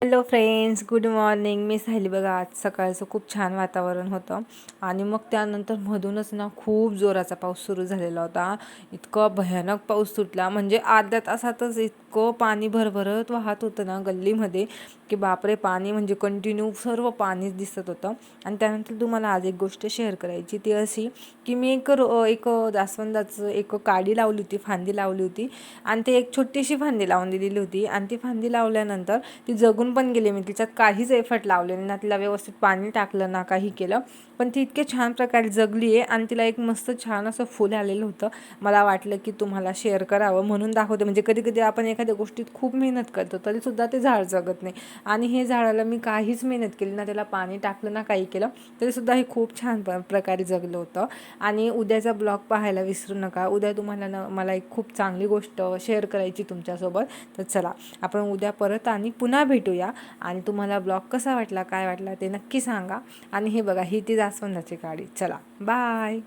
Hello friends, good morning. मी सायली. बघा, आज सकाळचं खूप छान वातावरण होतं आणि मग त्यानंतर मधूनच ना खूप जोराचा पाऊस सुरू झालेला होता. इतका भयानक पाऊस सुटला, म्हणजे अर्ध्या तासातच इतकं पाणी भरभरत वाहत होतं ना गल्लीमध्ये की बापरे. पाणी म्हणजे कंटिन्यू सर्व पाणीच दिसत होतं. आणि त्यानंतर तुम्हाला आज एक गोष्ट शेअर करायची, ती अशी की मी एक जास्वंदाचं एक काडी लावली होती, फांदी लावली होती आणि ते एक छोटीशी फांदी लावून दिलेली होती. आणि ती फांदी लावल्यानंतर ती जगून पण गेली. मी तिच्यात काहीच एफर्ट लावलेलं ना, तिला व्यवस्थित पाणी टाकलं ना, काही केलं, पण ती इतके छान प्रकारे जगली आहे. आणि तिला एक मस्त छान असं फुल आलेलं होतं. मला वाटलं की तुम्हाला शेअर करावं म्हणून दाखवते. म्हणजे कधी कधी आपण एखाद्या गोष्टीत खूप मेहनत करतो तरीसुद्धा ते झाड जगत नाही. आणि हे झाडाला मी काहीच मेहनत केली ना, त्याला पाणी टाकलं ना, काही केलं तरीसुद्धा हे खूप छान प्रकारे जगलं होतं. आणि उद्याचा ब्लॉग पाहायला विसरू नका. उद्या तुम्हाला ना मला एक खूप चांगली गोष्ट शेअर करायची तुमच्यासोबत. तर चला, आपण उद्या परत आणि पुन्हा भेटूया. आणि तुम्हाला ब्लॉग कसा वाटला, काय वाटला ते नक्की सांगा. आणि हे बघा, ही ती जास्वंदाची काडी. चला, बाय.